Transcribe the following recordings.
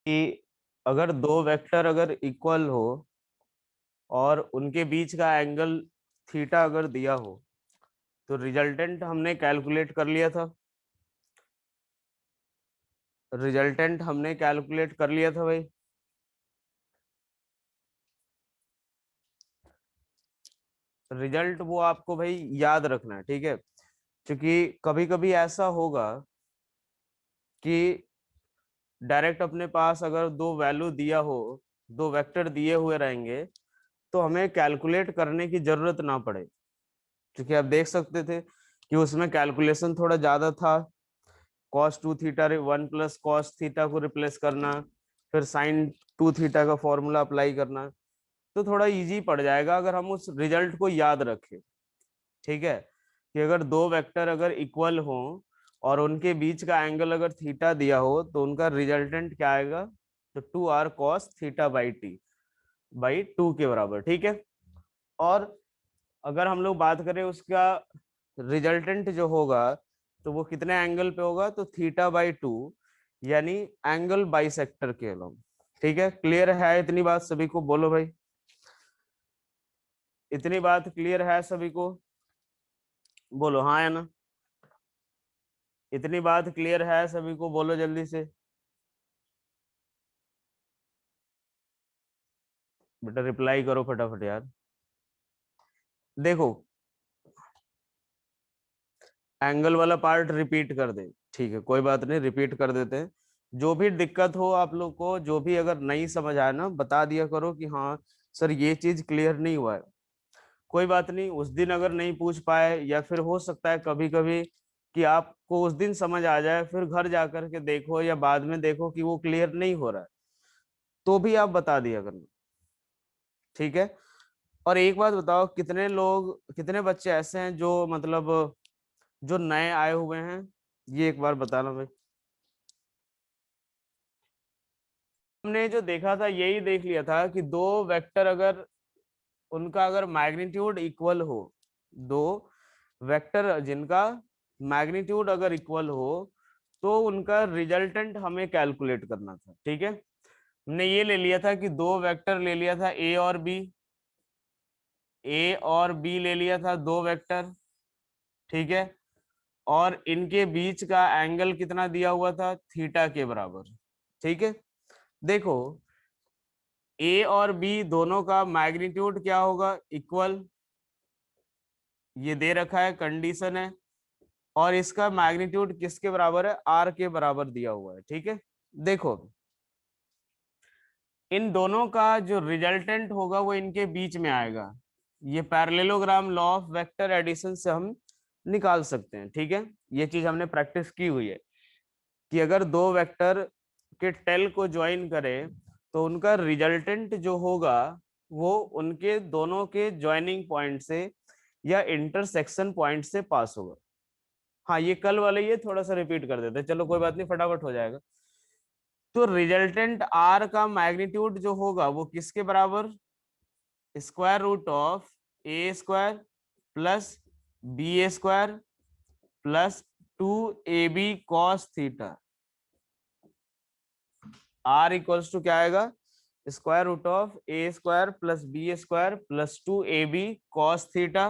कि अगर दो वेक्टर अगर इक्वल हो और उनके बीच का एंगल थीटा अगर दिया हो तो रिजल्टेंट हमने कैलकुलेट कर लिया था। रिजल्टेंट हमने कैलकुलेट कर लिया था भाई। रिजल्ट वो आपको भाई याद रखना है, ठीक है। क्योंकि कभी कभी ऐसा होगा कि डायरेक्ट अपने पास अगर दो वैल्यू दिया हो, दो वेक्टर दिए हुए रहेंगे, तो हमें कैलकुलेट करने की जरूरत ना पड़े। क्योंकि आप देख सकते थे कि उसमें कैलकुलेशन थोड़ा ज्यादा था। Cos two theta one plus cos theta को रिप्लेस करना, फिर साइन टू थीटा का फॉर्मूला अप्लाई करना, तो थोड़ा इजी पड़ जाएगा अगर हम उस रिजल्ट को याद रखें। ठीक है, कि अगर दो वेक्टर अगर इक्वल हो और उनके बीच का एंगल अगर थीटा दिया हो तो उनका रिजल्टेंट क्या आएगा, तो 2r cos theta by T by two के बराबर। ठीक है। और अगर हम लोग बात करें उसका रिजल्टेंट जो होगा तो वो कितने एंगल पे होगा, तो थीटा बाई टू, यानी एंगल बाइसेक्टर के अलोंग। ठीक है, क्लियर है इतनी बात सभी को? बोलो भाई, इतनी बात क्लियर है सभी को? बोलो हाँ या ना। इतनी बात क्लियर है सभी को? बोलो जल्दी से। बेटा रिप्लाई करो फटाफट यार। देखो, एंगल वाला पार्ट रिपीट कर दे, ठीक है, कोई बात नहीं, रिपीट कर देते हैं। जो भी दिक्कत हो आप लोग को, जो भी अगर नहीं समझ आया ना, बता दिया करो कि हाँ सर ये चीज क्लियर नहीं हुआ है। कोई बात नहीं, उस दिन अगर नहीं पूछ पाए, या फिर हो सकता है कभी कभी कि आपको उस दिन समझ आ जाए, फिर घर जाकर के देखो या बाद में देखो कि वो क्लियर नहीं हो रहा है, तो भी आप बता दिया करना। ठीक है। और एक बात बताओ, कितने लोग, कितने बच्चे ऐसे हैं जो मतलब जो नए आए हुए हैं, ये एक बार बताना भाई। हमने जो देखा था यही देख लिया था कि दो वेक्टर अगर उनका अगर मैग्नीट्यूड इक्वल हो, दो वेक्टर जिनका मैग्नीट्यूड अगर इक्वल हो, तो उनका रिजल्टेंट हमें कैलकुलेट करना था। ठीक है, हमने ये ले लिया था कि दो वेक्टर ले लिया था ए और बी, ए और बी ले लिया था दो वेक्टर। ठीक है, और इनके बीच का एंगल कितना दिया हुआ था, थीटा के बराबर। ठीक है, देखो ए और बी दोनों का मैग्नीट्यूड क्या होगा, इक्वल, ये दे रखा है, कंडीशन है। और इसका मैग्नीट्यूड किसके बराबर है, आर के बराबर दिया हुआ है। ठीक है, देखो इन दोनों का जो रिजल्टेंट होगा वो इनके बीच में आएगा। ये parallelogram law of vector addition से हम निकाल सकते हैं। ठीक है, ये चीज हमने प्रैक्टिस की हुई है कि अगर दो वेक्टर के टेल को ज्वाइन करें तो उनका रिजल्टेंट जो होगा वो उनके दोनों के ज्वाइनिंग पॉइंट से या इंटरसेक्शन पॉइंट से पास होगा। हाँ ये कल वाले, ये थोड़ा सा रिपीट कर देते हैं, चलो कोई बात नहीं, फटाफट हो जाएगा। तो रिजल्टेंट आर का मैग्नीट्यूड जो होगा वो किसके बराबर, square root of A square plus B A square plus two A B cos theta. R equals to क्या आएगा, square root of A square plus B square plus two A B cos theta.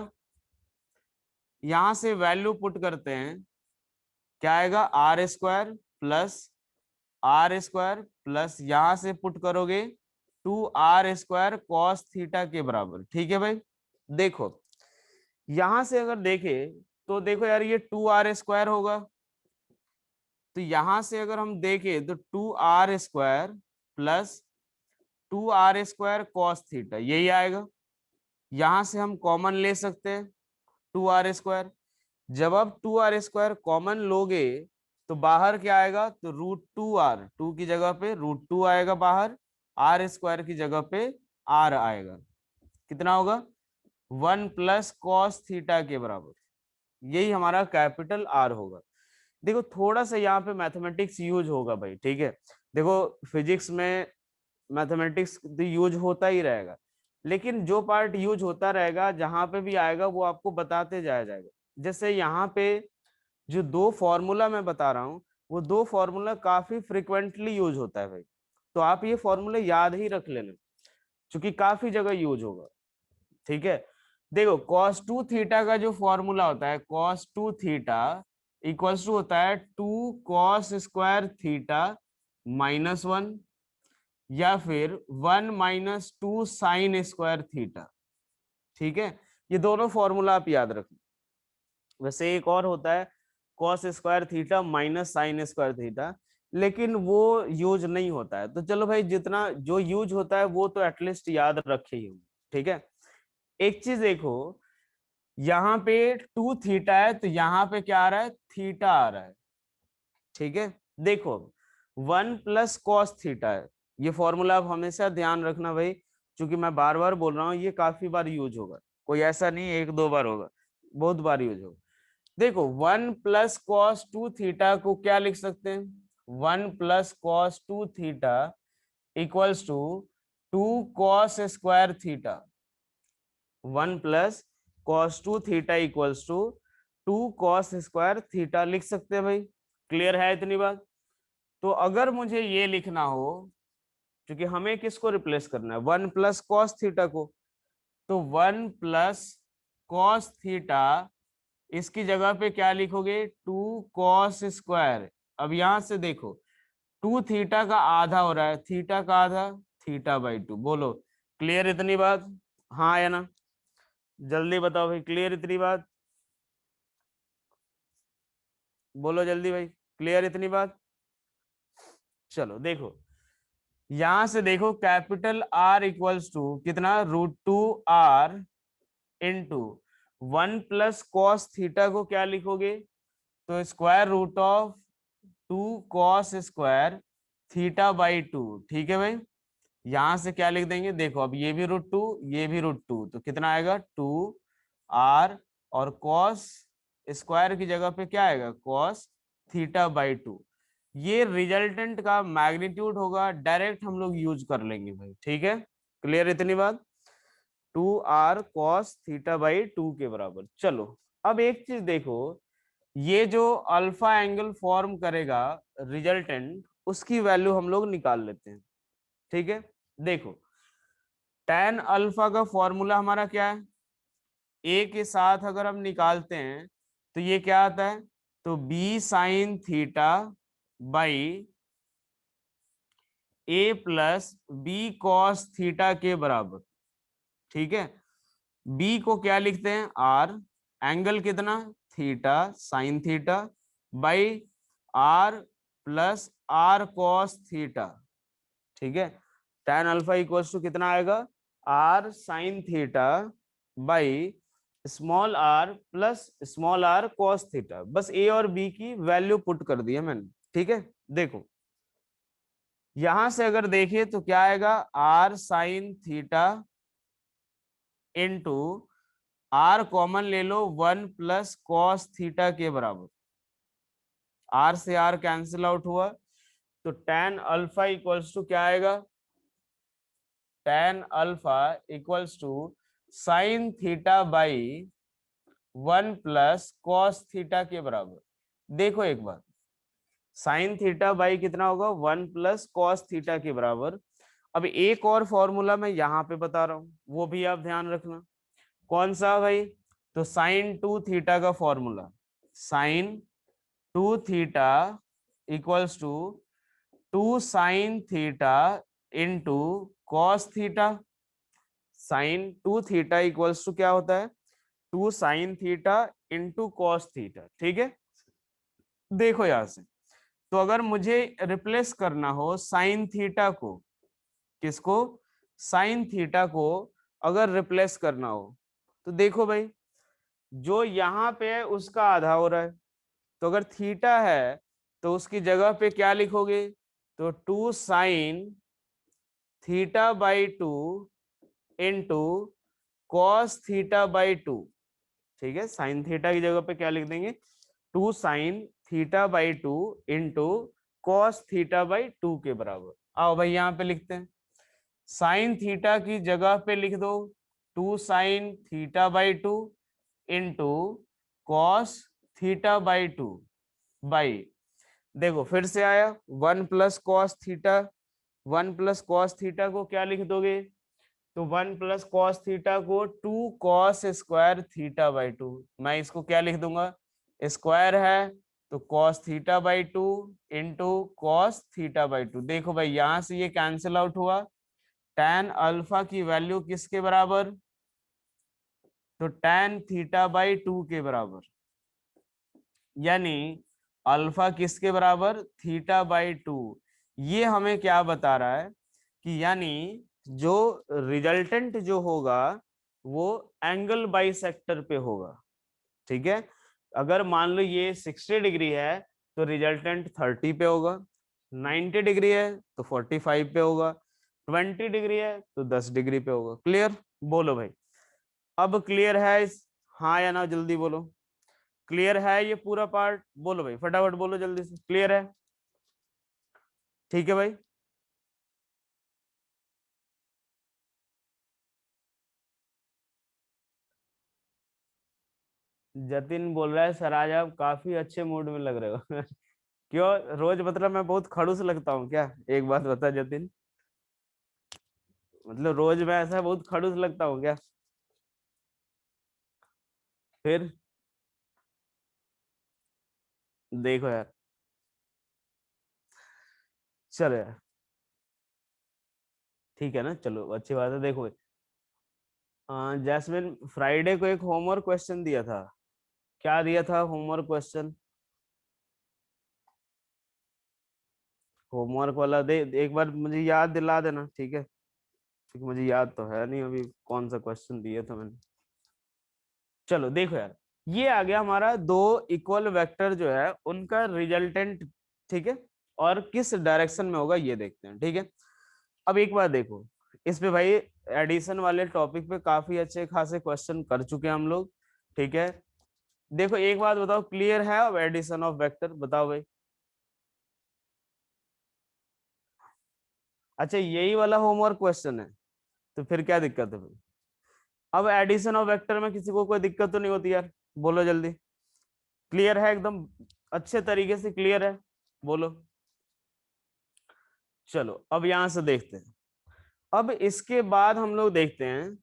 यहां से value put करते हैं, क्या आएगा, R square plus R square plus यहां से पुट करोगे 2r स्क्वायर कॉस थीटा के बराबर। ठीक है भाई, देखो यहां से अगर देखे तो देखो यार ये 2r स्क्वायर होगा, तो यहां से अगर हम देखें तो 2r square plus 2r square cos theta यही आएगा। यहां से हम कॉमन ले सकते हैं 2r स्क्वायर। जब आप 2r स्क्वायर कॉमन लोगे तो बाहर क्या आएगा, तो √2r, टू की जगह पे √2 आएगा बाहर, आर स्क्वायर की जगह पे आर आएगा। कितना होगा, 1 + cos थीटा के बराबर। यही हमारा कैपिटल आर होगा। देखो थोड़ा सा यहाँ पे मैथमेटिक्स यूज होगा भाई। ठीक है, देखो फिजिक्स में मैथमेटिक्स तो यूज होता ही रहेगा, लेकिन जो पार्ट यूज होता रहेगा जहां पे भी आएगा वो आपको बताते जाया जाएगा। जैसे यहाँ पे जो दो फॉर्मूला मैं बता रहा हूँ, वो दो फॉर्मूला काफी फ्रिक्वेंटली यूज होता है भाई। तो आप ये फॉर्मूले याद ही रख लेना, क्योंकि काफी जगह यूज होगा। ठीक है, देखो cos 2 थीटा का जो फॉर्मूला होता है, cos 2 थीटा इक्वल्स टू होता है 2 cos स्क्वायर थीटा -1, या फिर 1 - 2 साइन स्क्वायर थीटा। ठीक है, ये दोनों फॉर्मूला आप याद रखना। वैसे एक और होता है cos square theta minus sine square theta, लेकिन वो यूज नहीं होता है। तो चलो भाई, जितना जो यूज होता है वो तो एटलीस्ट याद रखे ही होंगे। ठीक है, एक चीज देखो, यहाँ पे 2 थीटा है तो यहाँ पे क्या आ रहा है, थीटा आ रहा है। ठीक है, देखो 1 + cos थीटा है, ये फॉर्मूला आप हमेशा ध्यान रखना भाई, क्योंकि मैं बार बार बोल रहा हूँ, ये काफी बार यूज होगा, कोई ऐसा नहीं एक दो बार होगा, बहुत बार यूज होगा। देखो 1 + cos 2 थीटा को क्या लिख सकते हैं, 1 + cos 2 theta equals to 2 cos square theta. 1 + cos 2 theta equals to 2 cos square theta लिख सकते हैं भाई। क्लियर है इतनी बात? तो अगर मुझे ये लिखना हो, क्योंकि हमें किसको रिप्लेस करना है, 1 + cos थीटा को, तो 1 + cos थीटा, इसकी जगह पे क्या लिखोगे, 2 cos स्क्वायर। अब यहां से देखो 2 थीटा का आधा हो रहा है, थीटा का आधा θ/2। बोलो क्लियर इतनी बात? हाँ या ना, जल्दी बताओ भाई, क्लियर इतनी बात? बोलो जल्दी भाई, क्लियर इतनी बात? चलो देखो, यहां से देखो कैपिटल R इक्वल्स टू कितना, √2R इंटू 1 + cos थीटा को क्या लिखोगे, तो square root of 2 cos square θ/2। ठीक है भाई, यहां से क्या लिख देंगे, देखो अब ये भी √2, ये भी √2, तो कितना आएगा 2R, और cos स्क्वायर की जगह पे क्या आएगा, cos θ/2। ये रिजल्टेंट का मैग्नीट्यूड होगा, डायरेक्ट हम लोग यूज कर लेंगे भाई। ठीक है, क्लियर इतनी बात? 2R cos θ/2 के बराबर। चलो अब एक चीज देखो, ये जो अल्फा एंगल फॉर्म करेगा रिजल्टेंट, उसकी वैल्यू हम लोग निकाल लेते हैं। ठीक है, देखो tan अल्फा का फॉर्मूला हमारा क्या है, ए के साथ अगर हम निकालते हैं तो ये क्या आता है, तो b sin theta by a + b cos theta के बराबर। ठीक है, b को क्या लिखते हैं, r, एंगल कितना, theta sine theta, by r + r cos theta. ठीक है, tan अल्फा इक्वल्स टू कितना आएगा, r sin theta by small r + small r cos theta. बस a और b की वैल्यू पुट कर दी है मैंने। ठीक है, देखो यहां से अगर देखिए तो क्या आएगा, r sin theta into r common ले लो, 1 + cos थीटा के बराबर, r से r कैंसिल आउट हुआ, तो tan अल्फा इक्वल्स टू क्या आएगा, tan alpha equals to sine theta by 1 + cos theta के बराबर। देखो एक बार, साइन थीटा बाई कितना होगा, 1 + cos थीटा के बराबर। अब एक और फॉर्मूला मैं यहाँ पे बता रहा हूँ, वो भी आप ध्यान रखना। कौन सा भाई, तो साइन 2 थीटा का formula, sine 2 theta equals to 2 sine theta into cos theta. Sine 2 theta equals to क्या होता है, 2 sine theta into cos theta. ठीक है, देखो यहां से, तो अगर मुझे रिप्लेस करना हो साइन थीटा को, किसको, साइन थीटा को अगर रिप्लेस करना हो, तो देखो भाई, जो यहाँ पे है उसका आधा हो रहा है, तो अगर थीटा है तो उसकी जगह पे क्या लिखोगे, तो 2 साइन θ/2 इंटू कॉस θ/2। ठीक है, साइन थीटा की जगह पे क्या लिख देंगे, 2 साइन θ/2 इंटू कॉस θ/2 के बराबर। आओ भाई यहाँ पे लिखते हैं, साइन थीटा की जगह पे लिख दो 2 साइन θ/2 इंटू कॉस θ/2 बाई, देखो फिर से आया 1 + cos theta one plus cos theta को क्या लिख दोगे? तो वन प्लस कॉस थीटा को two cos square theta by two, मैं इसको क्या लिख दूंगा? स्क्वायर है तो cos theta by two into cos theta by two. देखो भाई यहां से ये कैंसिल आउट हुआ, tan अल्फा की वैल्यू किसके बराबर? तो tan थीटा बाई टू के बराबर, यानी अल्फा किसके बराबर? Theta by to. ये हमें क्या बता रहा है कि यानी जो रिजल्टेंट जो होगा वो एंगल बाइसेक्टर पे होगा। ठीक है, अगर मान लो ये 60 डिग्री है तो रिजल्टेंट 30 पे होगा, 90 डिग्री है तो 45 पे होगा, 20 डिग्री है तो 10 डिग्री पे होगा। क्लियर? बोलो भाई, अब क्लियर है हाँ या ना जल्दी बोलो। क्लियर है ये पूरा पार्ट? बोलो भाई फटाफट बोलो जल्दी से, क्लियर है? ठीक है भाई। जतिन बोल रहा है सर आज आप काफी अच्छे मूड में लग रहे हो। क्यों, रोज मतलब मैं बहुत खड़ूस लगता हूँ क्या? एक बात बता जतिन, मतलब रोज मैं ऐसा बहुत खड़ूस लगता हूँ क्या? फिर देखो यार, चलो यार, ठीक है ना, चलो अच्छी बात है। देखो जैस्मिन, फ्राइडे को एक होमवर्क क्वेश्चन दिया था, क्या दिया था होमवर्क क्वेश्चन? होमवर्क वाला दे एक बार मुझे याद दिला देना, ठीक है? क्योंकि मुझे याद तो है नहीं अभी कौन सा क्वेश्चन दिया था मैंने। चलो देखो यार, ये आ गया हमारा दो इक्वल वेक्टर जो है उनका रिजल्टेंट, ठीक है? और किस डायरेक्शन में होगा ये देखते हैं, ठीक है? अब एक बार देखो, इस पे भाई एडिशन वाले टॉपिक पे काफी अच्छे खासे क्वेश्चन कर चुके हैं हम लोग, ठीक है? देखो एक बात बताओ, क्लियर है अब एडिशन ऑफ वेक्टर? बताओ भाई। अच्छा यही वाला होमवर्क क्वेश्चन है, तो फिर क्या दिक्कत है भाई? अब एडिशन ऑफ वेक्टर में किसी को कोई दिक्कत तो नहीं होती यार? बोलो जल्दी, क्लियर है एकदम अच्छे तरीके से? क्लियर है? बोलो। चलो अब यहां से देखते हैं। अब इसके बाद हम लोग देखते हैं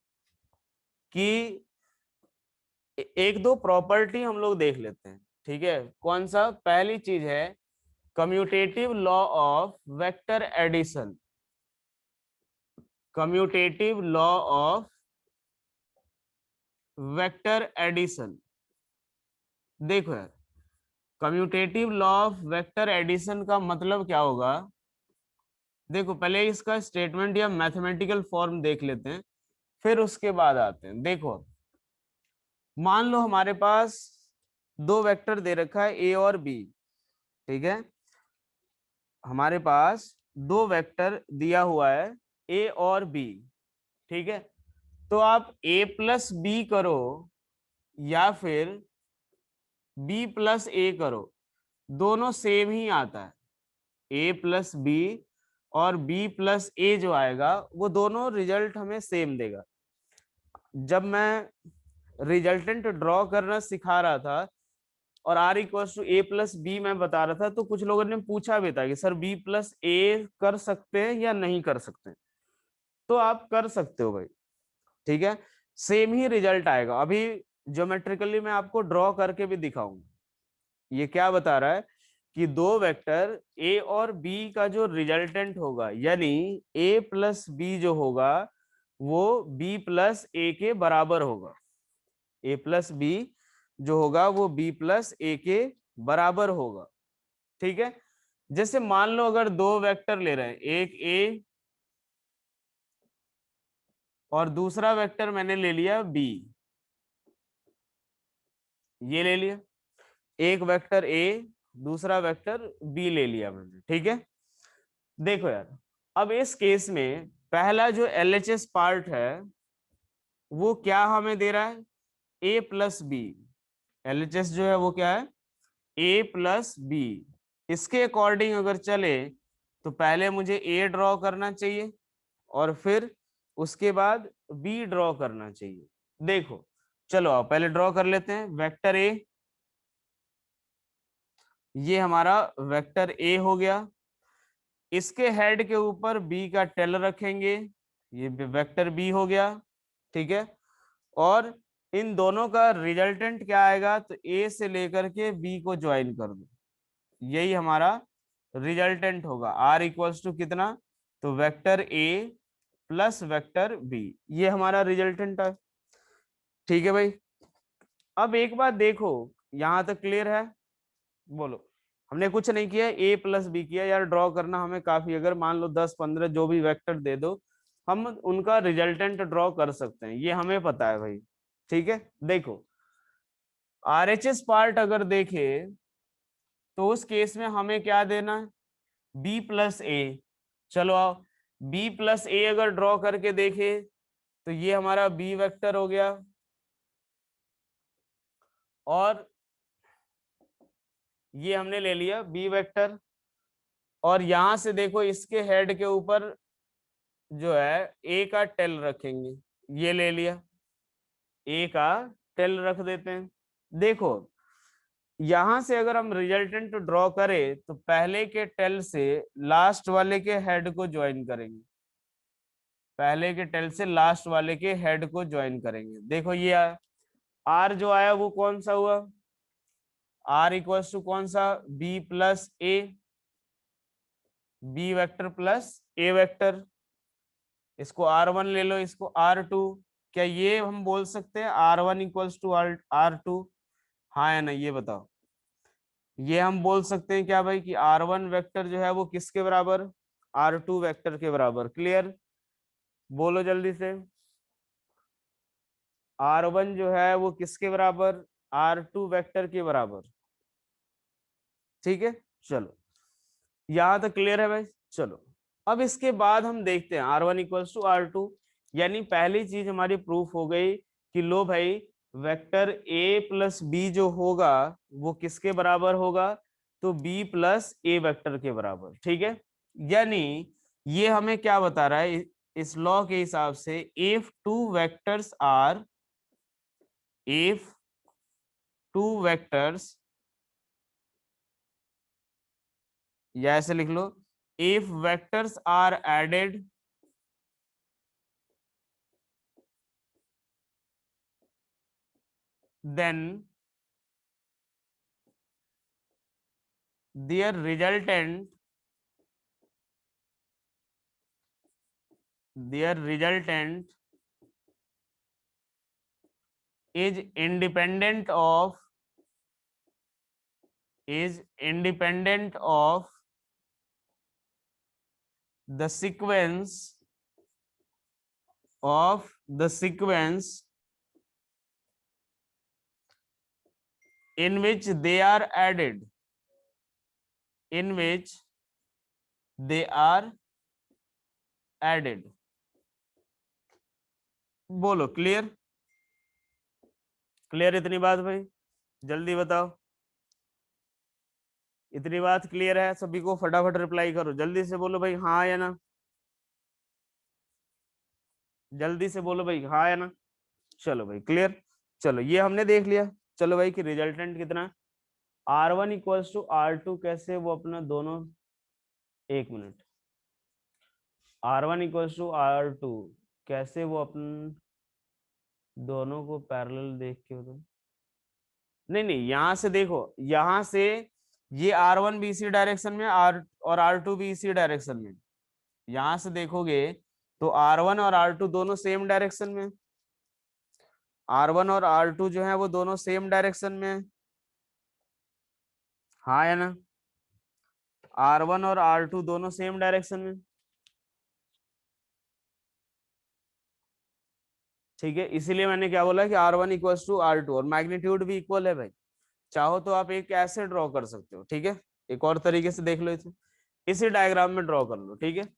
कि एक दो प्रॉपर्टी हम लोग देख लेते हैं, ठीक है? कौन सा? पहली चीज है commutative law of vector addition. Commutative law of vector addition. देखो यार, commutative law of vector addition का मतलब क्या होगा? देखो पहले इसका स्टेटमेंट या मैथमेटिकल फॉर्म देख लेते हैं, फिर उसके बाद आते हैं। देखो मान लो हमारे पास दो वेक्टर दे रखा है ए और बी, ठीक है? हमारे पास दो वेक्टर दिया हुआ है ए और बी, ठीक है? तो आप ए प्लस बी करो या फिर बी प्लस ए करो, दोनों सेम ही आता है। ए प्लस बी और बी प्लस ए जो आएगा वो दोनों रिजल्ट हमें सेम देगा। जब मैं रिजल्टेंट ड्रॉ करना सिखा रहा था और R equals to A plus B मैं बता रहा था, तो कुछ लोगों ने पूछा भी था कि सर बी प्लस ए कर सकते हैं या नहीं कर सकते हैं? तो आप कर सकते हो भाई, ठीक है? सेम ही रिजल्ट आएगा। अभी ज्योमेट्रिकली मैं आपको ड्रॉ करके भी दिखाऊंगा। ये क्या बता रहा है कि दो वेक्टर ए और बी का जो रिजल्टेंट होगा, यानी ए प्लस बी जो होगा वो बी प्लस ए के बराबर होगा। ए प्लस बी जो होगा वो बी प्लस ए के बराबर होगा, ठीक है? जैसे मान लो अगर दो वेक्टर ले रहे हैं, एक ए और दूसरा वेक्टर मैंने ले लिया बी, ये ले लिया। एक वेक्टर ए, दूसरा वेक्टर बी ले लिया मैंने, ठीक है? देखो यार, अब इस केस में पहला जो एलएचएस पार्ट है वो क्या हमें दे रहा है? ए प्लस बी। एलएचएस जो है वो क्या है? ए प्लस बी। इसके अकॉर्डिंग अगर चले तो पहले मुझे ए ड्रॉ करना चाहिए और फिर उसके बाद बी ड्रॉ करना चाहिए। देखो चलो आप पहले ड्रॉ कर लेते हैं वेक्टर ए। ये हमारा वेक्टर ए हो गया। इसके हेड के ऊपर बी का टेल रखेंगे, ये वेक्टर बी हो गया, ठीक है। और इन दोनों का रिजल्टेंट क्या आएगा, तो ए से लेकर के बी को ज्वाइन कर दो, यही हमारा रिजल्टेंट होगा। आर इक्वल्स टू कितना, तो vector A plus vector B, ये हमारा रिजल्टेंट है, ठीक है भाई। अब एक बात देखो, यहां तक क्लियर है, बोलो। हमने कुछ नहीं किया, ए प्लस बी किया यार, ड्रॉ करना हमें काफी, अगर मान लो 10-15 जो भी वेक्टर दे दो, हम उनका रिजल्टेंट ड्रॉ कर सकते हैं, ये हमें पता है भाई, ठीक है। देखो आरएचएस पार्ट अगर देखे तो उस केस में हमें क्या देना है, बी प्लस ए। चलो आओ, बी प्लस ए अगर ड्रॉ करके देखे तो ये हमारा बी वेक्टर हो गया, और ये हमने ले लिया बी वेक्टर। और यहां से देखो इसके हेड के ऊपर जो है ए का टेल रखेंगे, ये ले लिया, ए का टेल रख देते हैं। देखो यहां से अगर हम रिजल्टेंट ड्रॉ करें तो पहले के टेल से लास्ट वाले के हेड को ज्वाइन करेंगे, पहले के टेल से लास्ट वाले के हेड को ज्वाइन करेंगे। देखो ये आर जो आया वो कौन सा हुआ, आर इक्वल्स टू कौन सा, बी प्लस ए, बी वेक्टर प्लस ए वेक्टर। इसको R1 ले लो, इसको R2। क्या ये हम बोल सकते हैं R1 इक्वल्स टू R2, हाँ या नहीं, ये बताओ। ये हम बोल सकते हैं क्या भाई कि R1 वेक्टर जो है वो किसके बराबर, R2 वेक्टर के बराबर। क्लियर, बोलो जल्दी से। R1 जो है वो किसके बराबर, R2 वेक्टर के बराबर, ठीक है। चलो यहां तक क्लियर है भाई। चलो अब इसके बाद हम देखते हैं R1 इक्वल्स टू R2, यानी पहली चीज हमारी प्रूफ हो गई कि लो भाई वेक्टर A प्लस बी जो होगा वो किसके बराबर होगा, तो B प्लस ए वेक्टर के बराबर, ठीक है। यानी ये हमें क्या बता रहा है, इस लॉ के हिसाब से if two vectors are, if two vectors, या ऐसे लिख लो, if vectors are added, then their resultant is independent of the sequence in which they are added, in which they are added। बोलो क्लियर, क्लियर इतनी बात भाई, जल्दी बताओ। इतनी बात क्लियर है सभी को, फटाफट रिप्लाई करो, जल्दी से बोलो भाई हाँ या ना, जल्दी से बोलो भाई हाँ या ना। चलो भाई क्लियर। चलो ये हमने देख लिया। चलो भाई कि रिजल्टेंट कितना, R1 इक्वल्स टू R2 कैसे, वो अपना दोनों, एक minute, R1 equals to R2 कैसे, वो अपन दोनों को पैरेलल देख के बताओ। नहीं नहीं, यहां से देखो, यहां से ये R1 भी इसी डायरेक्शन में, और R2 भी इसी डायरेक्शन में, यहां से देखोगे तो R1 और R2 दोनों सेम डायरेक्शन में, R1 और R2 जो है वो दोनों सेम डायरेक्शन में है, हाँ या ना। R1 और R2 दोनों सेम डायरेक्शन में, ठीक है। इसीलिए मैंने क्या बोला कि R1 इक्वल्स टू R2, और मैग्नीट्यूड भी इक्वल है भाई। चाहो तो आप एक ऐसे ड्रॉ कर सकते हो, ठीक है। एक और तरीके से देख लो, इसी डायग्राम में ड्रॉ कर लो, ठीक है।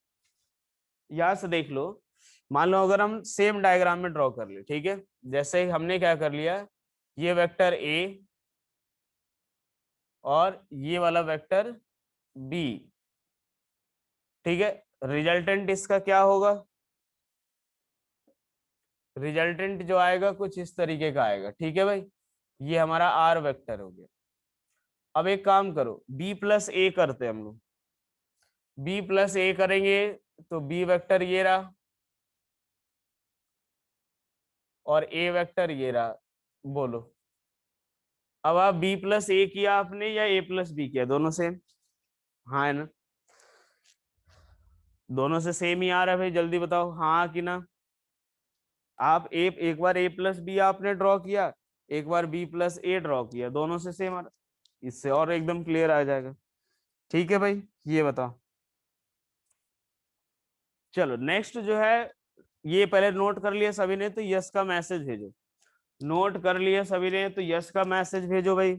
यहां से देख लो, मान लो अगर हम सेम डायग्राम में ड्रॉ कर ले, ठीक है। जैसे ही हमने क्या कर लिया, ये वेक्टर ए और ये वाला वेक्टर बी, ठीक है। रिजल्टेंट इसका क्या होगा, रिजल्टेंट जो आएगा कुछ इस तरीके का आएगा, ठीक है भाई। ये हमारा आर वेक्टर हो गया। अब एक काम करो, बी प्लस ए करते हैं हम लोग, बी प्लस ए करेंगे तो बी वेक्टर ये रहा और ए वेक्टर ये रहा। बोलो, अब आप बी प्लस ए किया आपने या ए प्लस बी किया, दोनों सेम? हाँ है ना, दोनों से सेम ही आ रहा है भाई, जल्दी बताओ हाँ कि ना। आप ए एक बार ए प्लस बी आपने ड्रॉ किया, एक बार बी प्लस ए ड्रॉ किया, दोनों से सेम आ रहा, इससे और एकदम क्लियर आ जाएगा। ठीक है भाई, ये बताओ। चलो नेक्स्ट जो है, ये पहले नोट कर लिया सभी ने तो यस का मैसेज भेजो। नोट कर लिया सभी ने तो यस का मैसेज भेजो भाई।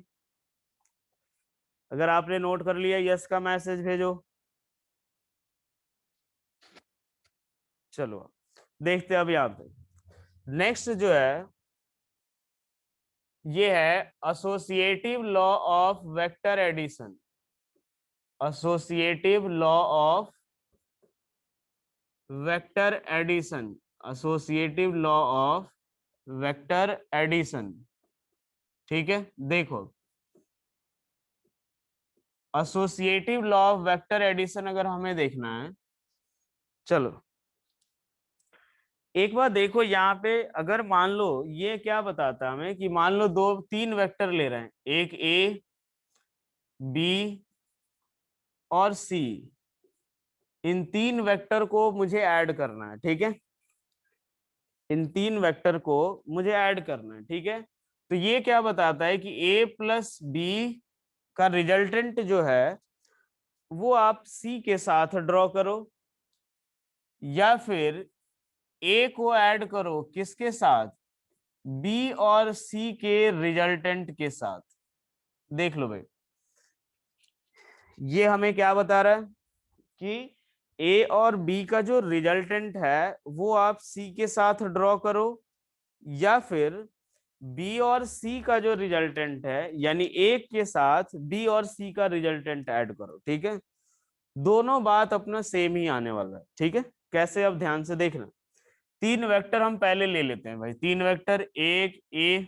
अगर आपने नोट कर लिया यस का मैसेज भेजो। चलो देखते हैं अब यहाँ पे नेक्स्ट जो है, ये है associative law of vector addition. Associative law of vector addition. Associative law of vector addition. ठीक है, देखो associative law of vector addition अगर हमें देखना है, चलो एक बार देखो यहाँ पे, अगर मान लो ये क्या बताता है हमें कि मान लो दो तीन वेक्टर ले रहे हैं, एक ए बी और सी, इन तीन वेक्टर को मुझे ऐड करना है। ठीक है, इन तीन वेक्टर को मुझे ऐड करना है। ठीक है, तो ये क्या बताता है कि ए प्लस बी का रिजल्टेंट जो है वो आप सी के साथ ड्रॉ करो, या फिर ए को ऐड करो किसके साथ, बी और सी के रिजल्टेंट के साथ। देख लो भाई, ये हमें क्या बता रहा है कि ए और बी का जो रिजल्टेंट है वो आप सी के साथ ड्रॉ करो, या फिर बी और सी का जो रिजल्टेंट है यानी एक के साथ बी और सी का रिजल्टेंट ऐड करो। ठीक है, दोनों बात अपना सेम ही आने वाला है। ठीक है, कैसे, अब ध्यान से देखना। तीन वेक्टर हम पहले ले लेते हैं भाई, तीन वेक्टर, एक ए,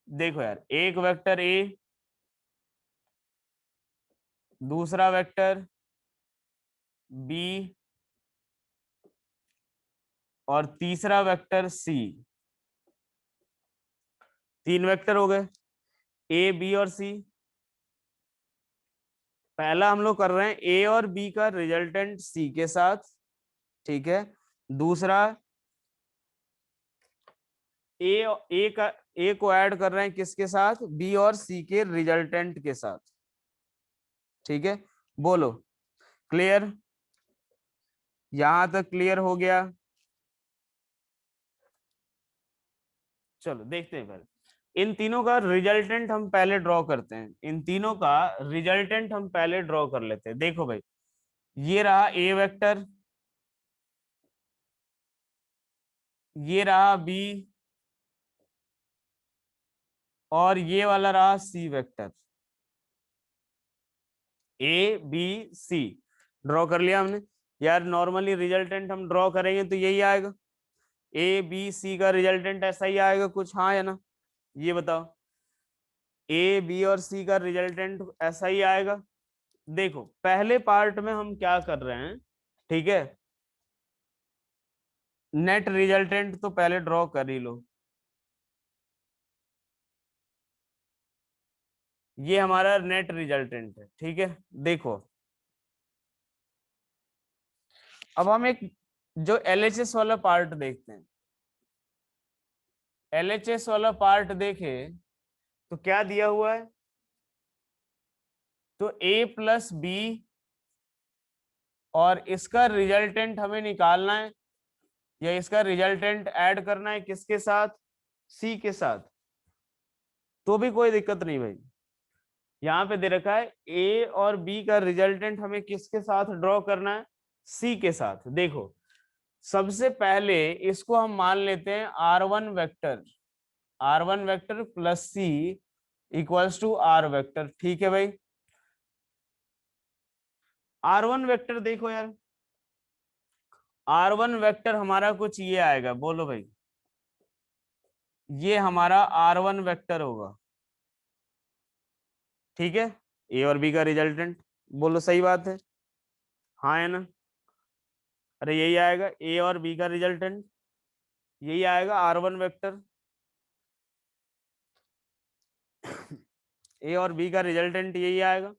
देखो यार, एक वेक्टर ए, दूसरा वेक्टर बी और तीसरा वेक्टर सी। तीन वेक्टर हो गए, ए बी और सी। पहला हम लोग कर रहे हैं ए और बी का रिजल्टेंट सी के साथ। ठीक है, दूसरा ए ए का ए को ऐड कर रहे हैं किसके साथ, बी और सी के रिजल्टेंट के साथ। ठीक है, बोलो क्लियर, यहां तक क्लियर हो गया? चलो देखते हैं पहले, इन तीनों का रिजल्टेंट हम पहले ड्रॉ करते हैं। इन तीनों का रिजल्टेंट हम पहले ड्रॉ कर लेते हैं। देखो भाई, ये रहा ए वेक्टर, ये रहा बी, और ये वाला रहा C vector. A B C draw कर लिया हमने। यार नॉर्मली रिजल्टेंट हम ड्रॉ करेंगे तो यही आएगा, ए बी सी का रिजल्टेंट ऐसा ही आएगा कुछ, हाँ या ना, ये बताओ। ए बी और सी का रिजल्टेंट ऐसा ही आएगा। देखो पहले पार्ट में हम क्या कर रहे हैं, ठीक है, नेट रिजल्टेंट तो पहले ड्रॉ कर ही लो। ये हमारा नेट रिजल्टेंट है। ठीक है, देखो अब हम एक जो एलएचएस वाला पार्ट देखते हैं। एलएचएस वाला पार्ट देखे तो क्या दिया हुआ है, तो ए प्लस बी और इसका रिजल्टेंट हमें निकालना है, या इसका रिजल्टेंट ऐड करना है किसके साथ, सी के साथ। तो भी कोई दिक्कत नहीं भाई, यहाँ पे दे रखा है ए और बी का रिजल्टेंट हमें किसके साथ ड्रॉ करना है, सी के साथ। देखो सबसे पहले इसको हम मान लेते हैं R one vector, R one vector plus C equals to R vector. ठीक है भाई, आर वन वेक्टर देखो यार, आर वन वेक्टर हमारा कुछ ये आएगा, बोलो भाई, ये हमारा आर वन वेक्टर होगा। ठीक है, ए और बी का रिजल्टेंट, बोलो सही बात है। हाँ है ना? अरे यही आएगा ए और बी का रिजल्टेंट, यही आएगा R1 वेक्टर। ए और बी का रिजल्टेंट यही आएगा।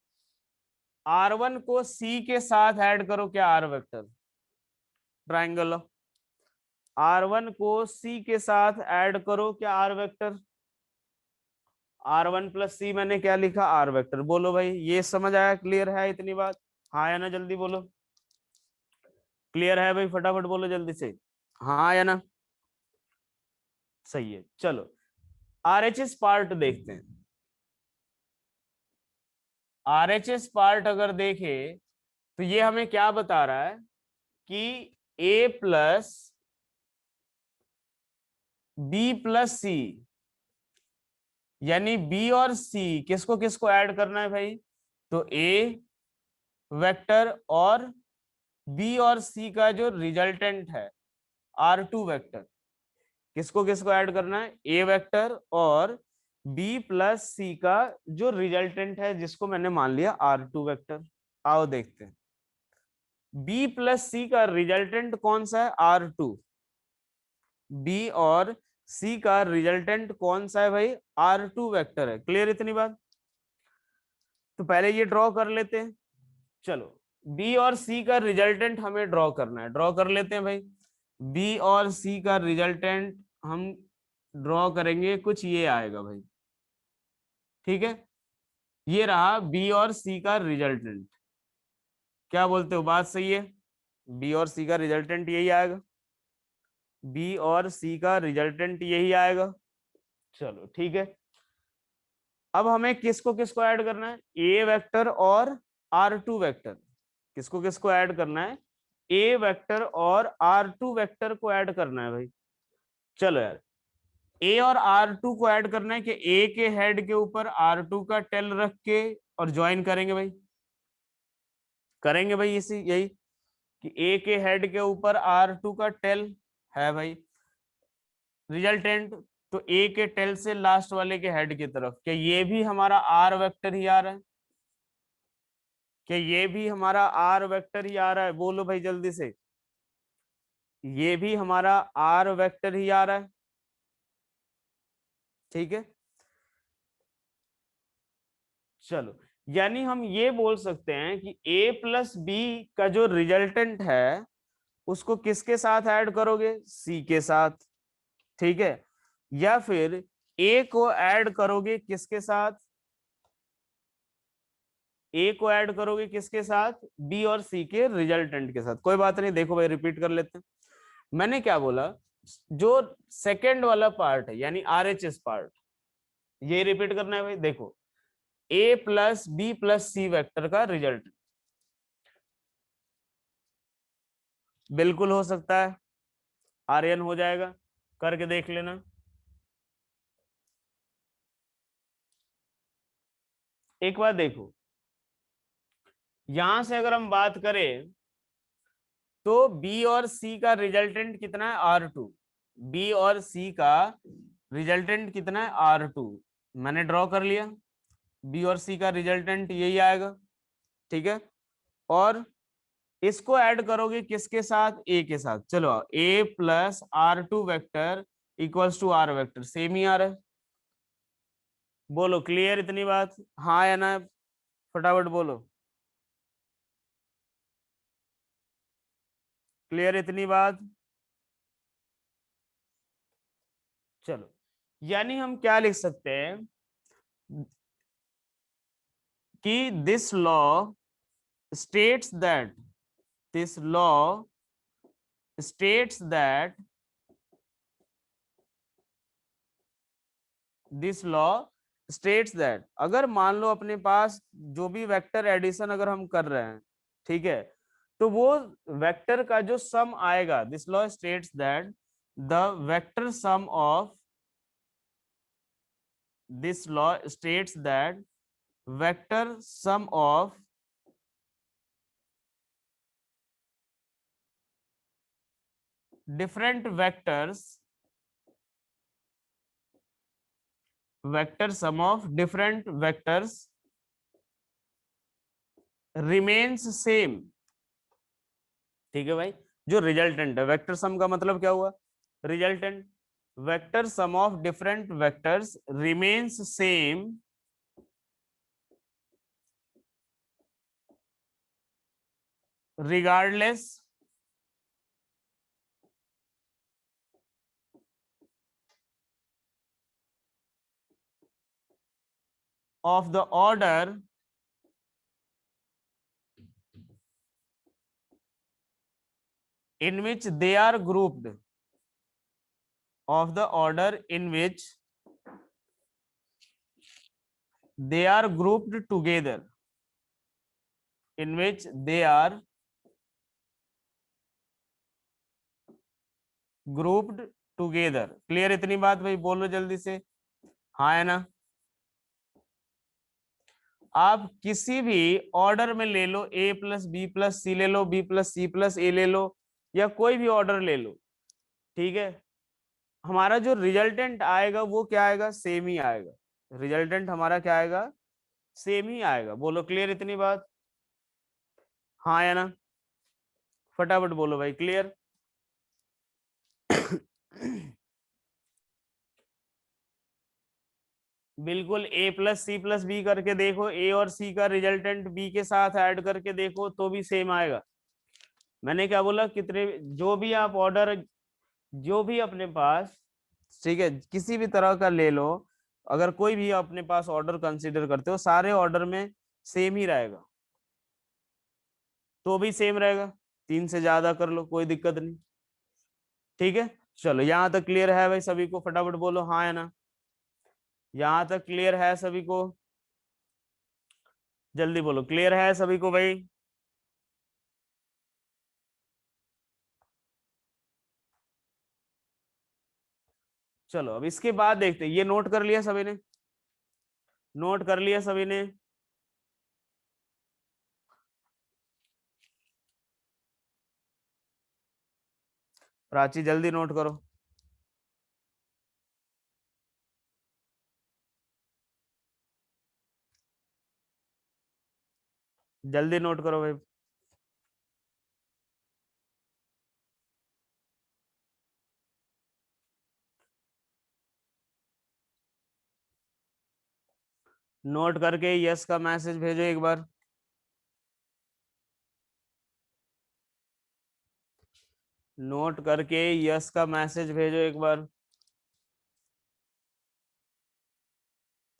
R1 को C के साथ ऐड करो, क्या आर वेक्टर, ट्राइंगल। R1 को C के साथ ऐड करो, क्या आर वेक्टर। R1 प्लस सी मैंने क्या लिखा, आर वेक्टर। बोलो भाई ये समझ आया, क्लियर है इतनी बात? हाँ या ना, जल्दी बोलो। क्लियर है भाई, फटाफट बोलो जल्दी से, हाँ या ना? सही है। चलो RHS पार्ट देखते हैं। RHS पार्ट अगर देखें तो ये हमें क्या बता रहा है कि A प्लस बी प्लस सी, यानी बी और सी किसको किसको ऐड करना है भाई, तो ए वेक्टर और बी और सी का जो रिजल्टेंट है R2 वेक्टर, किसको किसको ऐड करना है, ए वेक्टर और बी प्लस सी का जो रिजल्टेंट है जिसको मैंने मान लिया R2 वेक्टर। आओ देखते हैं, बी प्लस सी का रिजल्टेंट कौन सा है, R2। बी और सी का रिजल्टेंट कौन सा है भाई, R2 वेक्टर है। क्लियर इतनी बात? तो पहले ये ड्रॉ कर लेते हैं। चलो बी और सी का रिजल्टेंट हमें ड्रॉ करना है, ड्रॉ कर लेते हैं भाई। बी और सी का रिजल्टेंट हम ड्रॉ करेंगे, कुछ ये आएगा भाई, ठीक है। ये रहा बी और सी का रिजल्टेंट। क्या बोलते हो, बात सही है? बी और सी का रिजल्टेंट यही आएगा, बी और सी का रिजल्टेंट यही आएगा। चलो ठीक है। अब हमें किसको किसको ऐड करना है, ए वेक्टर और R2 वेक्टर। किसको किसको ऐड करना है, ए वेक्टर और R2 वेक्टर को ऐड करना है भाई। चलो यार, ए और R2 को ऐड करना है कि ए के हेड के ऊपर R2 का टेल रख के और ज्वाइन करेंगे भाई। करेंगे भाई इसी यही कि ए के हेड के ऊपर R2 का टेल है भाई रिजल्टेंट, तो ए के टेल से लास्ट वाले के हेड की तरफ, क्या ये भी हमारा आर वेक्टर ही आ रहा है, क्या ये भी हमारा आर वेक्टर ही आ रहा है, बोलो भाई जल्दी से। ये भी हमारा आर वेक्टर ही आ रहा है, ठीक है। चलो यानी हम ये बोल सकते हैं कि a प्लस बी का जो रिजल्टेंट है उसको किसके साथ ऐड करोगे, c के साथ, ठीक है। या फिर a को ऐड करोगे किसके साथ, ए को ऐड करोगे किसके साथ, बी और सी के रिजल्टेंट के साथ। कोई बात नहीं, देखो भाई रिपीट कर लेते हैं। मैंने क्या बोला, जो सेकंड वाला पार्ट है यानी RHS पार्ट, ये रिपीट करना है भाई। देखो ए plus B plus C vector का रिजल्ट बिल्कुल हो सकता है, आर्यन हो जाएगा, करके देख लेना। एक बार देखो, यहां से अगर हम बात करें तो बी और सी का रिजल्टेंट कितना है, R2। बी और सी का रिजल्टेंट कितना है, R2। मैंने ड्रॉ कर लिया, बी और सी का रिजल्टेंट यही आएगा, ठीक है। और इसको ऐड करोगे किसके साथ, ए के साथ। चलो A plus R2 vector equals to R vector, same ही आ रहा है। बोलो क्लियर इतनी बात, हाँ या ना, फटाफट बोलो। क्लियर इतनी बात? चलो यानी हम क्या लिख सकते हैं कि this law states that, this law states that, this law states that, अगर मान लो अपने पास जो भी वेक्टर एडिशन अगर हम कर रहे हैं, ठीक है, तो वो वेक्टर का जो सम आएगा, this law states that the vector sum of, this law states that vector sum of different vectors, vector sum of different vectors remains same, ठीक है भाई। जो रिजल्टेंट है, वेक्टर सम का मतलब क्या हुआ, resultant. Vector sum of different vectors remains same regardless of the order in which they are grouped, of the order in which they are grouped together, in which they are grouped together। Clear इतनी बात भाई, बोलो जल्दी से, हाँ है ना। आप किसी भी ऑर्डर में ले लो, ए प्लस बी प्लस सी ले लो, बी प्लस सी प्लस ए ले लो, या कोई भी ऑर्डर ले लो, ठीक है, हमारा जो रिजल्टेंट आएगा वो क्या आएगा, सेम ही आएगा। रिजल्टेंट हमारा क्या आएगा, सेम ही आएगा। बोलो क्लियर इतनी बात, हाँ या ना, फटाफट बोलो भाई, क्लियर। बिल्कुल, ए प्लस सी प्लस बी करके देखो, ए और सी का रिजल्टेंट बी के साथ ऐड करके देखो तो भी सेम आएगा। मैंने क्या बोला, कितने जो भी आप ऑर्डर, जो भी अपने पास, ठीक है, किसी भी तरह का ले लो, अगर कोई भी अपने पास ऑर्डर कंसीडर करते हो, सारे ऑर्डर में सेम ही रहेगा, तो भी सेम रहेगा। तीन से ज्यादा कर लो, कोई दिक्कत नहीं, ठीक है। चलो यहां तक क्लियर है भाई सभी को, फटाफट बोलो हाँ या ना। यहां तक क्लियर है सभी को, जल्दी बोलो, क्लियर है सभी को भाई। चलो अब इसके बाद देखते हैं, ये नोट कर लिया सभी ने, नोट कर लिया सभी ने। प्राची जल्दी नोट करो, जल्दी नोट करो भाई। नोट करके यस का मैसेज भेजो एक बार। नोट करके यस का मैसेज भेजो एक बार।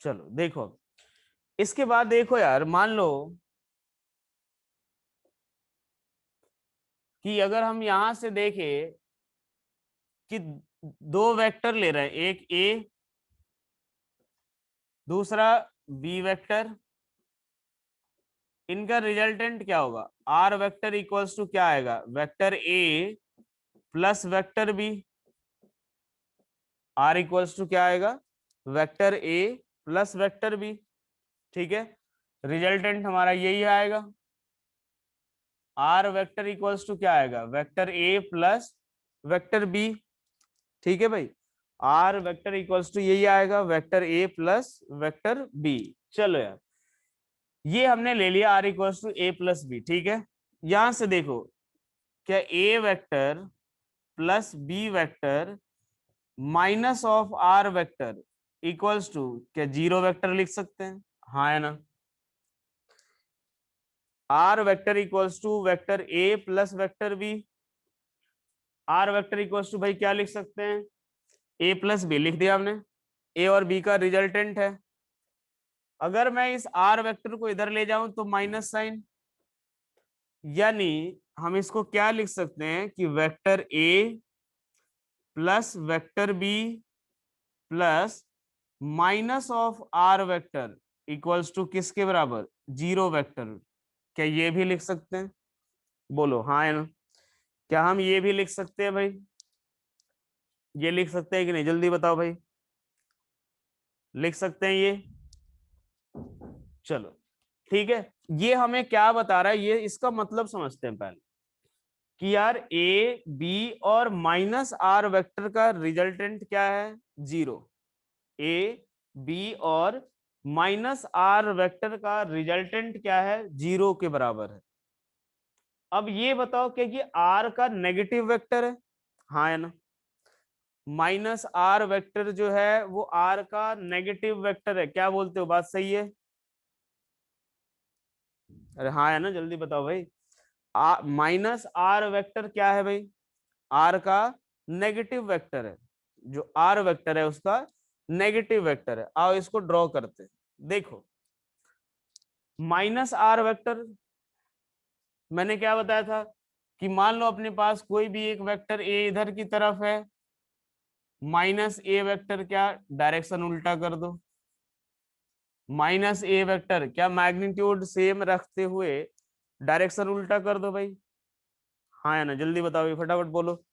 चलो देखो, इसके बाद देखो यार, मान लो कि अगर हम यहां से देखें कि दो वेक्टर ले रहे हैं, एक ए दूसरा बी वेक्टर, इनका रिजल्टेंट क्या होगा, आर वेक्टर इक्वल्स टू क्या आएगा, vector A plus vector B. R equals to क्या आएगा, vector A plus vector B, ठीक है। रिजल्टेंट हमारा यही आएगा, आर वेक्टर इक्वल्स टू क्या आएगा, vector A plus vector B, ठीक है भाई। आर वेक्टर इक्वल्स टू यही आएगा, vector A plus vector B. चलो यार, ये हमने ले लिया R equals to A plus B, ठीक है। यहां से देखो, क्या A vector plus B vector minus of R vector equals to क्या जीरो वेक्टर लिख सकते हैं, हाँ है ना। R vector equals to vector A plus vector B. Are vector equals to भाई क्या लिख सकते हैं, ए प्लस बी लिख दिया हमने, ए और बी का रिजल्टेंट है। अगर मैं इस आर वेक्टर को इधर ले जाऊं तो माइनस साइन, यानी हम इसको क्या लिख सकते हैं कि vector A plus vector B plus minus of R vector equals to किसके बराबर, जीरो वेक्टर। क्या ये भी लिख सकते हैं, बोलो हाँ है ना। क्या हम ये भी लिख सकते हैं भाई, ये लिख सकते हैं कि नहीं, जल्दी बताओ भाई, लिख सकते हैं ये। चलो ठीक है, ये हमें क्या बता रहा है, ये इसका मतलब समझते हैं पहले कि यार ए बी और माइनस आर वेक्टर का रिजल्टेंट क्या है, जीरो। ए बी और माइनस आर वेक्टर का रिजल्टेंट क्या है, जीरो के बराबर है। अब ये बताओ क्या ये आर का नेगेटिव वेक्टर है? हाँ है ना। माइनस आर वेक्टर जो है वो आर का नेगेटिव वेक्टर है, क्या बोलते हो, बात सही है? अरे हाँ है ना, जल्दी बताओ भाई। माइनस आर वेक्टर क्या है भाई? आर का नेगेटिव वेक्टर है। जो आर वेक्टर है उसका नेगेटिव वेक्टर है। आओ इसको ड्रॉ करते हैं। देखो माइनस आर वेक्टर, मैंने क्या बताया था कि मान लो अपने पास कोई भी एक वेक्टर ए इधर की तरफ है, माइनस ए वेक्टर क्या डायरेक्शन उल्टा कर दो। माइनस ए वेक्टर क्या मैग्नीट्यूड सेम रखते हुए डायरेक्शन उल्टा कर दो भाई। हाँ है ना, जल्दी बताओ ये, फटाफट बोलो।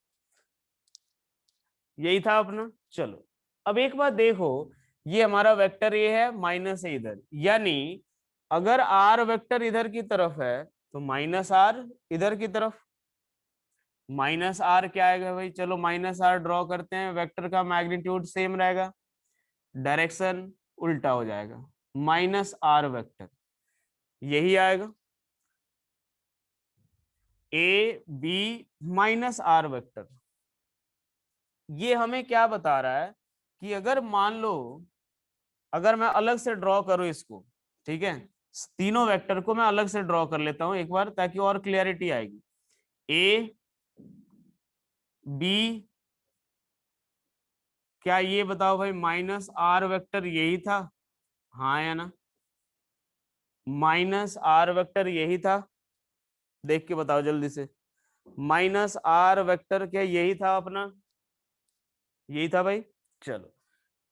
यही था अपना। चलो अब एक बात देखो, ये हमारा वेक्टर ए है, माइनस ए इधर, यानी अगर आर वेक्टर इधर की तरफ है तो माइनस आर इधर की तरफ। माइनस आर क्या आएगा भाई, चलो माइनस आर ड्रॉ करते हैं, वेक्टर का मैग्नीट्यूड सेम रहेगा, डायरेक्शन उल्टा हो जाएगा, माइनस आर वेक्टर यही आएगा। A B minus R vector, ये हमें क्या बता रहा है कि अगर मान लो, अगर मैं अलग से ड्रॉ करूं इसको, ठीक है, तीनों वेक्टर को मैं अलग से ड्रॉ कर लेता हूं एक बार ताकि और क्लियरिटी आएगी। ए बी, क्या ये बताओ भाई माइनस आर वेक्टर यही था? हाँ या ना, माइनस आर वेक्टर यही था, देख के बताओ जल्दी से। माइनस आर वेक्टर क्या यही था अपना? यही था भाई। चलो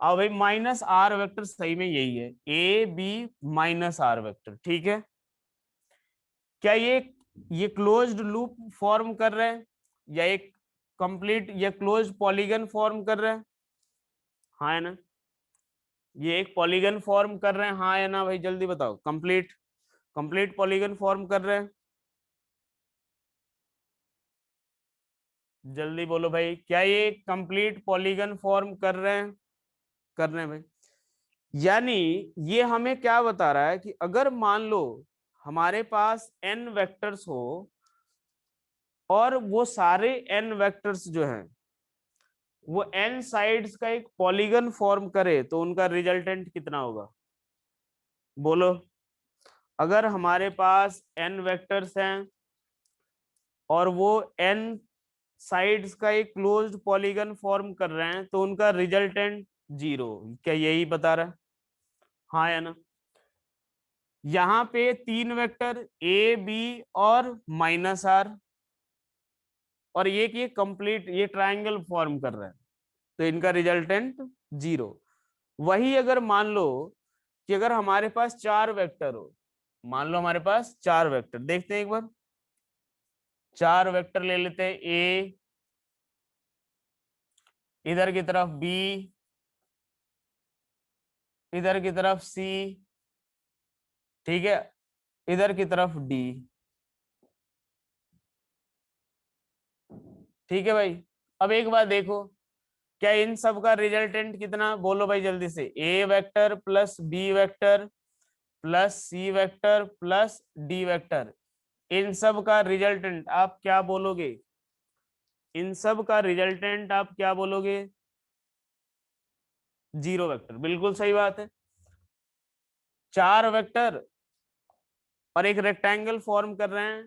अब भाई माइनस आर वेक्टर सही में यही है, A B minus R vector, ठीक है। क्या ये क्लोज्ड लूप फॉर्म कर रहे हैं या एक कंप्लीट या क्लोज्ड पॉलीगन फॉर्म कर रहे हैं? हाँ है ना, ये एक पॉलीगन फॉर्म कर रहे हैं, हाँ या ना भाई, जल्दी बताओ। कंप्लीट कंप्लीट पॉलीगन फॉर्म कर रहे हैं, जल्दी बोलो भाई, क्या ये कंप्लीट पॉलीगन फॉर्म कर रहे हैं? कर रहे हैं भाई। यानी ये हमें क्या बता रहा है कि अगर मान लो हमारे पास n वेक्टर्स हो और वो सारे n वेक्टर्स जो हैं वो n साइड्स का एक पॉलीगन फॉर्म करे तो उनका रिजल्टेंट कितना होगा, बोलो। अगर हमारे पास n वेक्टर्स हैं और वो n साइड्स का एक क्लोज्ड पॉलीगन फॉर्म कर रहे हैं तो उनका रिजल्टेंट जीरो, क्या यही बता रहा है? हाँ या ना। यहाँ पे तीन वेक्टर ए बी और माइनस आर, और ये कंप्लीट ये ट्रायंगल फॉर्म कर रहा है तो इनका रिजल्टेंट जीरो। वही अगर मान लो कि अगर हमारे पास चार वेक्टर हो, मान लो हमारे पास चार वेक्टर, देखते हैं एक बार, चार वेक्टर ले लेते हैं, ए इधर की तरफ, बी इधर की तरफ, सी ठीक है, इधर की तरफ डी, ठीक है भाई। अब एक बार देखो, क्या इन सब का रिजल्टेंट कितना, बोलो भाई जल्दी से, A vector plus B vector plus C vector plus D vector, इन सब का रिजल्टेंट आप क्या बोलोगे? इन सब का रिजल्टेंट आप क्या बोलोगे? जीरो वेक्टर, बिल्कुल सही बात है। चार वेक्टर और एक रेक्टेंगल फॉर्म कर रहे हैं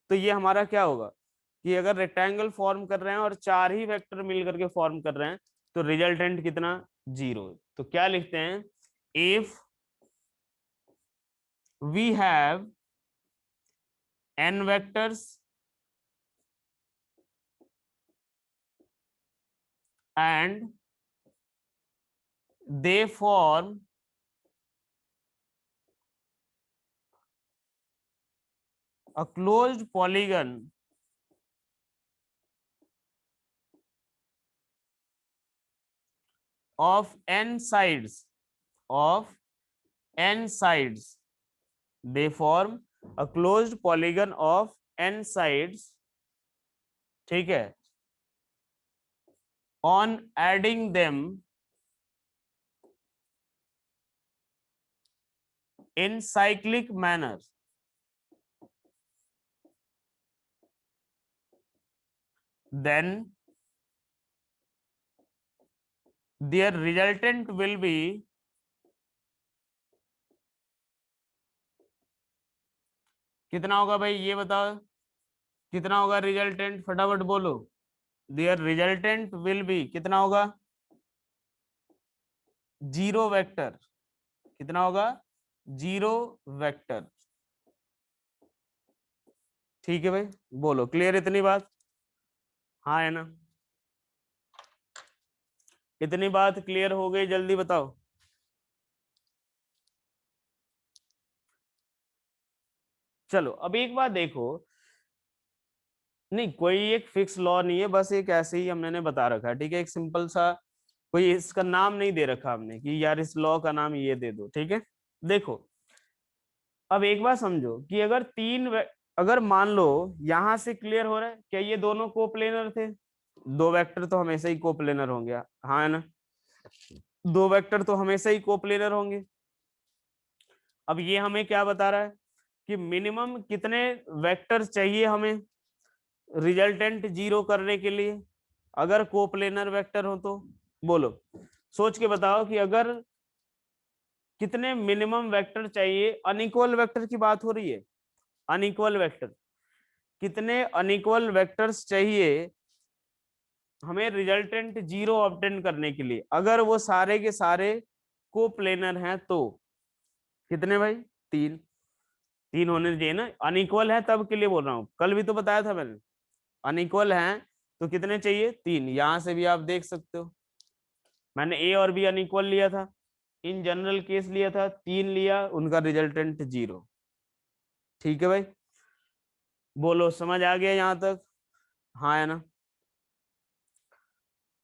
तो ये हमारा क्या होगा कि अगर रेक्टेंगल फॉर्म कर रहे हैं और चार ही वेक्टर मिल करके फॉर्म कर रहे हैं तो रिजल्टेंट कितना, जीरो। तो क्या लिखते हैं, if we have n vectors and they form a closed polygon of n sides, of n sides, they form a closed polygon of n sides, ठीक है, on adding them in cyclic manner, then their resultant will be कितना होगा भाई, ये बताओ कितना होगा resultant, फटाफट बोलो। देयर रिजल्टेंट विल बी कितना होगा, 0 वेक्टर। कितना होगा, 0 वेक्टर। ठीक है भाई, बोलो क्लियर इतनी बात, हाँ है ना, इतनी बात क्लियर हो गई, जल्दी बताओ। चलो अब एक बात देखो, नहीं कोई एक फिक्स लॉ नहीं है, बस एक ऐसे ही हमने बता रखा है, ठीक है, एक सिंपल सा, कोई इसका नाम नहीं दे रखा हमने कि यार इस लॉ का नाम ये दे दो, ठीक है। देखो अब एक बात समझो कि अगर अगर मान लो यहां से क्लियर हो रहा है, क्या ये दोनों कोप्लेनर थे, दो वेक्टर तो हमेशा ही कोप्लेनर होंगे, हाँ है ना, दो वेक्टर तो हमेशा ही कोप्लेनर होंगे। अब ये हमें क्या बता रहा है कि मिनिमम कितने वेक्टर चाहिए हमें रिजल्टेंट 0 करने के लिए, अगर कोप्लेनर वेक्टर हो तो। बोलो, सोच के बताओ कि अगर कितने मिनिमम वेक्टर चाहिए, अनइक्वल वेक्टर की बात हो रही है, अनइक्वल वेक्टर, कितने अनइक्वल वेक्टर्स चाहिए हमें रिजल्टेंट 0 ऑब्टेन करने के लिए, अगर वो सारे के सारे कोप्लेनर हैं तो। कितने भाई, 3, 3 होने चाहिए ना, अनइक्वल है तब के लिए बोल रहा हूँ, कल भी तो बताया था मैंने, अनइक्वल हैं तो कितने चाहिए, 3, यहां से भी आप देख सकते हो, मैंने ए और बी अनइक्वल लिया था, इन जनरल केस लिया था, 3 लिया, उनका रिजल्टेंट 0। ठीक है भाई, बोलो समझ आ गया यहां तक, हाँ है ना,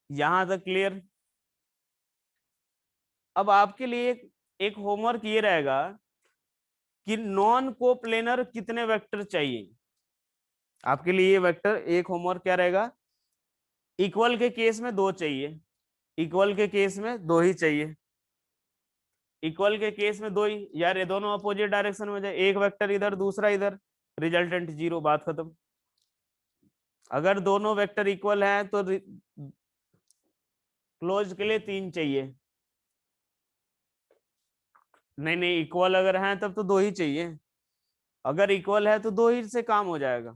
यहां तक क्लियर। अब आपके लिए एक होमवर्क ये रहेगा कि नॉन कोप्लेनर कितने वेक्टर चाहिए, आपके लिए ये वेक्टर एक होमवर्क क्या रहेगा, इक्वल के केस में 2 चाहिए, इक्वल के केस में 2 ही चाहिए, इक्वल के केस में 2 ही, यार ये दोनों अपोजिट डायरेक्शन में जाए, एक वेक्टर इधर दूसरा इधर, रिजल्टेंट 0, बात खत्म। अगर दोनों वेक्टर इक्वल हैं तो क्लोज के लिए 3 चाहिए, नहीं नहीं इक्वल अगर हैं तब तो 2 ही चाहिए, अगर इक्वल है तो 2 ही से काम हो जाएगा,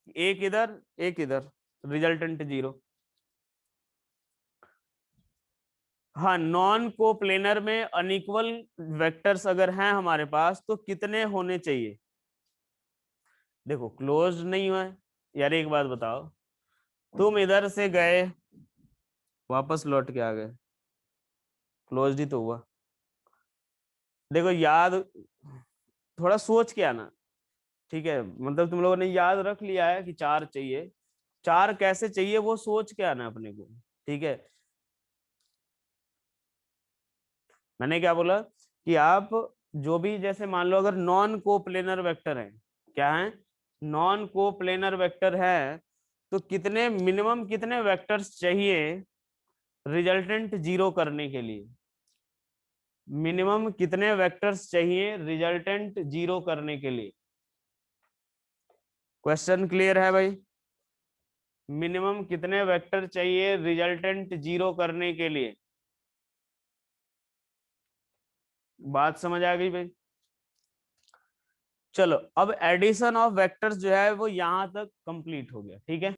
एक इधर एक इधर, रिजल्टेंट 0। हाँ, नॉन कोप्लेनर में अनइक्वल वेक्टर्स अगर हैं हमारे पास तो कितने होने चाहिए, देखो क्लोज नहीं हुआ है, यार एक बात बताओ, तुम इधर से गए वापस लौट के आ गए, क्लोज ही तो हुआ, देखो याद, थोड़ा सोच के आना, ठीक है, मतलब तुम लोगों ने याद रख लिया है कि 4 चाहिए, 4 कैसे चाहिए वो सोच के आना अपने को, ठीक है। मैंने क्या बोला कि आप जो भी, जैसे मान लो अगर नॉन कोप्लेनर वेक्टर है, क्या है, नॉन कोप्लेनर वेक्टर है, तो कितने मिनिमम कितने वेक्टर्स चाहिए रिजल्टेंट 0 करने के लिए, मिनिमम कितने वेक्टर्स चाहिए रिजल्टेंट 0 करने के लिए, क्वेश्चन क्लियर है भाई, मिनिमम कितने वेक्टर चाहिए रिजल्टेंट 0 करने के लिए, बात समझ आ गई भाई। चलो अब एडिशन ऑफ वेक्टर्स जो है वो यहां तक कंप्लीट हो गया, ठीक है,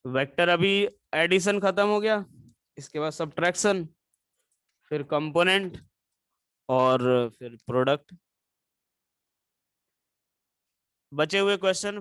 वेक्टर अभी एडिशन खत्म हो गया, इसके बाद सब्ट्रैक्शन, फिर कंपोनेंट, और फिर प्रोडक्ट, बचे हुए क्वेश्चन